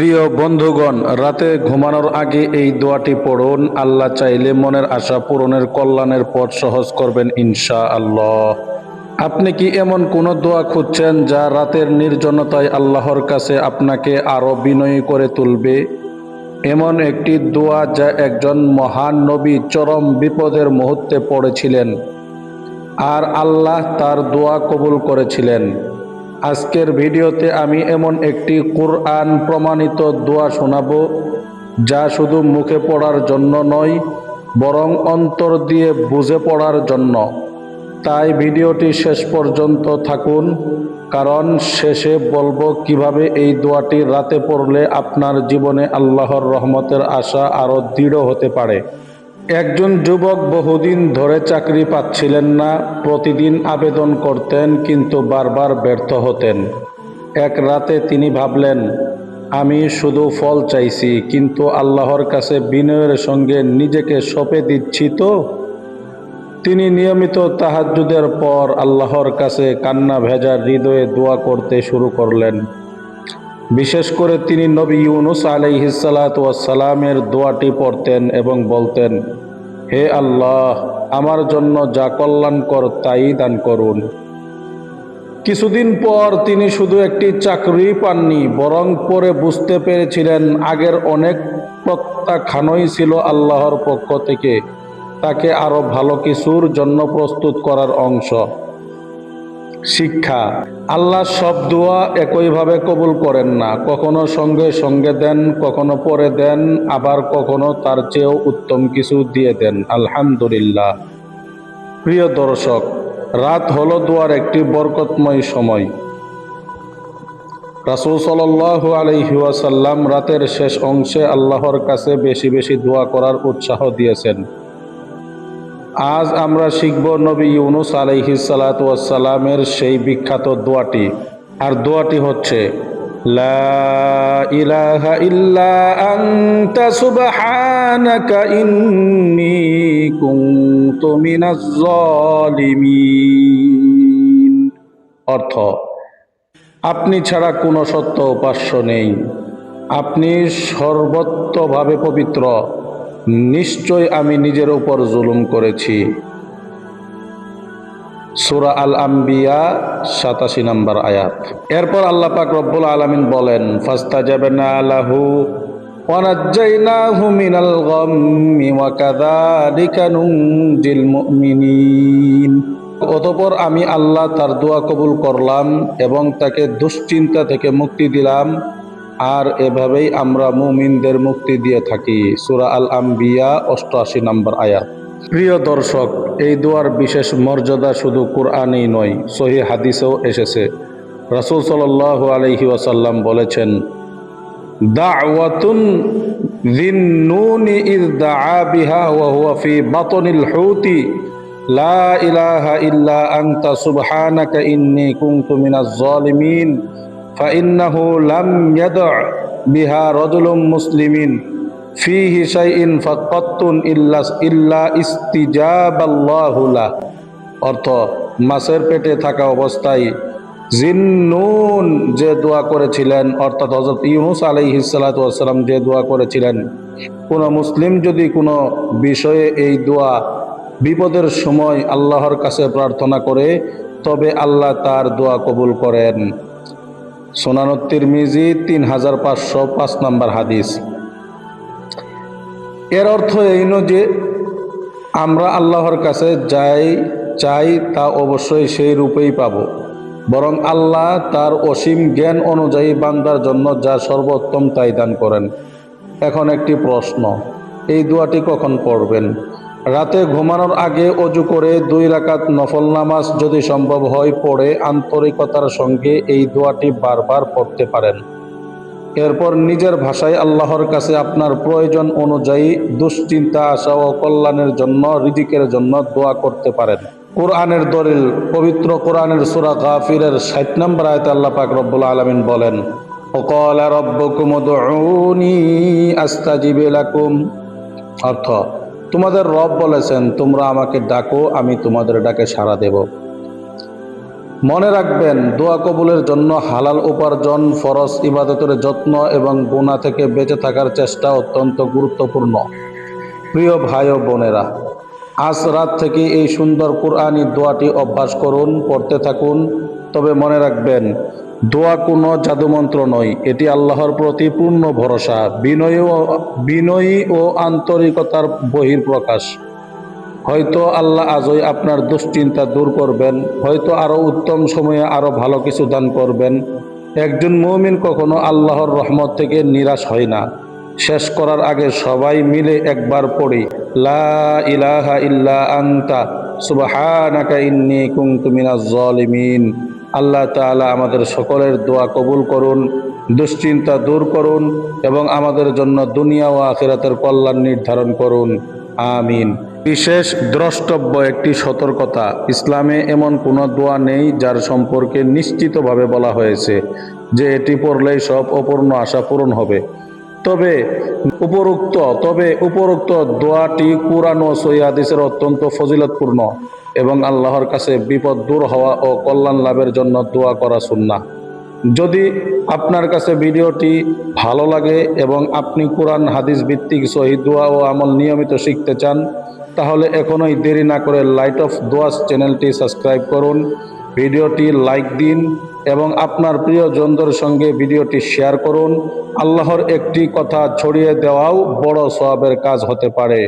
প্রিয় বন্ধুগণ, রাতে ঘুমানোর আগে এই দোয়াটি পড়ুন। আল্লাহ চাইলে মনের আশা পূরণের কল্যাণের পথ সহজ করবেন ইনশাআল্লাহ। আপনি কি এমন কোনো দোয়া খুঁজছেন যা রাতের নির্জনতায় আল্লাহর কাছে আপনাকে আরো বিনয়ী করে তুলবে? এমন একটি দোয়া যা একজন মহান নবী চরম বিপদের মুহূর্তে পড়েছিলেন, আর আল্লাহ তার দোয়া কবুল করেছিলেন। আজকের ভিডিওতে আমি এমন একটি কুরআন প্রমাণিত দোয়া শোনাবো, যা শুধু মুখে পড়ার জন্য নয়, বরং অন্তর দিয়ে বুঝে পড়ার জন্য। তাই ভিডিওটি শেষ পর্যন্ত থাকুন, কারণ শেষে বলবো কিভাবে এই দোয়াটি রাতে পড়লে আপনার জীবনে আল্লাহর রহমতের আশা আরো দৃঢ় হতে পারে। একজন যুবক বহুদিন ধরে চাকরি পাচ্ছিলেন না। প্রতিদিন আবেদন করতেন, কিন্তু বারবার ব্যর্থ হতেন। এক রাতে তিনি ভাবলেন, আমি শুধু ফল চাইছি, কিন্তু আল্লাহর কাছে বিনয়ের সঙ্গে নিজেকে সঁপে দিচ্ছি তো? তিনি নিয়মিত তাহাজ্জুদের পর আল্লাহর কাছে কান্না ভেজা হৃদয়ে দোয়া করতে শুরু করলেন। বিশেষ করে তিনি নবী ইউনুস আলাইহিসসালাতু ওয়াসসালামের দোয়াটি পড়তেন এবং বলতেন, হে আল্লাহ, আমার জন্য যা কল্যাণকর তাই দান করুন। কিছুদিন পর তিনি শুধু একটি চাকরি পাননি, বরং পরে বুঝতে পেরেছিলেন আগের অনেক প্রত্যাখ্যানই ছিল আল্লাহর পক্ষ থেকে তাকে আরো ভালো কিছুর জন্য প্রস্তুত করার অংশ। শিক্ষা: আল্লাহ সব দোয়া একইভাবে কবুল করেন না। কখনো সঙ্গে সঙ্গে দেন, কখনো পরে দেন, আবার কখনো তার চেয়েও উত্তম কিছু দিয়ে দেন। আলহামদুলিল্লাহ। প্রিয় দর্শক, রাত হলো দোয়ার একটি বরকতময় সময়। রাসূল সাল্লাল্লাহু আলাইহি ওয়াসাল্লাম রাতের শেষ অংশে আল্লাহর কাছে বেশি বেশি দোয়া করার উৎসাহ দিয়েছেন। আজ আমরা শিখব নবী ইউনুস আলাইহিসসালাতু ওয়াসসালামের সেই বিখ্যাত দোয়াটি। আর দোয়াটি হচ্ছে, লা ইলাহা ইল্লা আনতা সুবহানাকা ইন্নী কুনতু মিনাজ জালিমিন। অর্থ: আপনি ছাড়া কোনো সত্য উপাস্য নেই, আপনি সর্বতোভাবে পবিত্র, নিশ্চয় আমি নিজের উপর জুলুম করেছি। সূরা আল আম্বিয়া ৮৭ নম্বর আয়াত। এরপর আল্লাহ পাক রব্বুল আলামিন বলেন, ফাস্তাজাবনা লাহু ওয়া নাজ্জাইনাহু মিনাল গাম্মি ওয়া কাযালিকা নুনজিল মুমিনিন। অতঃপর আমি আল্লাহ তার দোয়া কবুল করলাম এবং তাকে দুশ্চিন্তা থেকে মুক্তি দিলাম, আর এভাবেই আমরা মুমিনদের মুক্তি দিয়ে থাকি। সূরা আল আম্বিয়া ৮৮ নম্বর আয়াত। প্রিয় দর্শক, এই দোয়ার বিশেষ মর্যাদা শুধু কুরআনেই নয়, সহিহ হাদিসেও এসেছে। রাসূল সাল্লাল্লাহু আলাইহি ওয়াসাল্লাম বলেছেন, দাওয়াতুন যিন্নুনি ইয দাআ বিহা ওয়া হুয়া ফি বাতনিল হুতি, লা ইলাহা ইল্লা আনতা সুবহানাকা ইন্নী কুনতু মিনাজ জালিমিন, ফাইন্নাহু লাম ইয়াদা বিহা রাজুলুম মুসলিমিন ফিহি শাইইন ফাকাত্তুন ইল্লা ইস্তিজাবাল্লাহু লাহ। অর্থ: মাছের পেটে থাকা অবস্থায় জিন্নুন যে দোয়া করেছিলেন, অর্থাৎ হযরত ইউনুস আলাইহিসসালাতু ওয়াসসালাম যে দোয়া করেছিলেন, কোনো মুসলিম যদি কোনো বিষয়ে এই দোয়া বিপদের সময় আল্লাহর কাছে প্রার্থনা করে, তবে আল্লাহ তার দোয়া কবুল করেন। সুনানুত তিরমিজি ৩৫০৫ নম্বর হাদিস। এর অর্থ এই নয় যে আমরা আল্লাহর কাছে যাই চাই তা অবশ্যই সেই রূপেই পাব, বরং আল্লাহ তার অসীম জ্ঞান অনুযায়ী বান্দার জন্য যা সর্বোত্তম তাই দান করেন। এখন একটি প্রশ্ন, এই দোয়াটি কখন পড়বেন? রাতে ঘুমানোর আগে অজু করে ২ রাকাত নফল নামাজ যদি সম্ভব হয় পড়ে আন্তরিকতার সঙ্গে এই দোয়াটি বারবার পড়তে পারেন। এরপর নিজের ভাষায় আল্লাহর কাছে আপনার প্রয়োজন অনুযায়ী দুশ্চিন্তা, আশা ও কল্যাণের জন্য, রিজিকের জন্য দোয়া করতে পারেন। কোরআনের দলিল: পবিত্র কোরআনের সূরা গাফিরের ৬০ নম্বর আয়াতে আল্লাহ পাক রব্বুল আলামিন বলেন, ওয়াকালা রাব্বুকুম উদউনি আস্তাজিব লাকুম। অর্থ: তোমাদের রব বলেছেন, তোমরা আমাকে ডাকো, আমি তোমাদের ডাকে সাড়া দেব। মনে রাখবেন, দোয়া কবুলের জন্য হালাল উপার্জন, ফরজ ইবাদতের যত্ন এবং গুনাহ থেকে বেঁচে থাকার চেষ্টা অত্যন্ত গুরুত্বপূর্ণ। প্রিয় ভাই ও বোনেরা, আজ রাত থেকে এই সুন্দর কুরআনি দোয়াটি অভ্যাস করুন, পড়তে থাকুন। তবে মনে রাখবেন, দোয়া কোনো জাদুমন্ত্র নয়, এটি আল্লাহর প্রতি পূর্ণ ভরসা, বিনয়ী ও আন্তরিকতার বহিঃপ্রকাশ। হয়তো আল্লাহ আজই আপনার দুশ্চিন্তা দূর করবেন, হয়তো আরো উত্তম সময়ে আরো ভালো কিছু দান করবেন। একজন মুমিন কখনো আল্লাহর রহমত থেকে নিরাশ হয় না। শেষ করার আগে সবাই মিলে একবার পড়ি, লা ইলাহা ইল্লা আনতা সুবহানাকা ইন্নী কুনতু মিনাজ জালিমিন। আল্লাহ তাআলা আমাদের সকলের দোয়া কবুল করুন, দুশ্চিন্তা দূর করুন এবং আমাদের জন্য দুনিয়া ও আখিরাতের কল্যাণ নির্ধারণ করুন। আমিন। বিশেষ দ্রষ্টব্য একটি সতর্কতা, ইসলামে এমন কোনো দোয়া নেই যার সম্পর্কে নিশ্চিতভাবে বলা হয়েছে যে এটি পড়লেই সব অপূর্ণ আশা পূরণ হবে। তবে উপরোক্ত দোয়াটি কুরআন ও সহিহ হাদিসের অত্যন্ত ফজিলতপূর্ণ এবং আল্লাহর কাছে বিপদ দূর হওয়া ও কল্যাণ লাভের জন্য দোয়া করা সুন্নাহ। যদি আপনার কাছে ভিডিওটি ভালো লাগে এবং আপনি কুরআন হাদিস ভিত্তিক সহিহ দোয়া ও আমল নিয়মিত শিখতে চান, তাহলে এখনই দেরি না করে লাইট অফ দোয়াস চ্যানেলটি সাবস্ক্রাইব করুন, ভিডিওটি লাইক দিন এবং আপনার প্রিয়জনদের সঙ্গে ভিডিওটি শেয়ার করুন। আল্লাহর একটি কথা ছড়িয়ে দেওয়াও বড় সওয়াবের কাজ হতে পারে।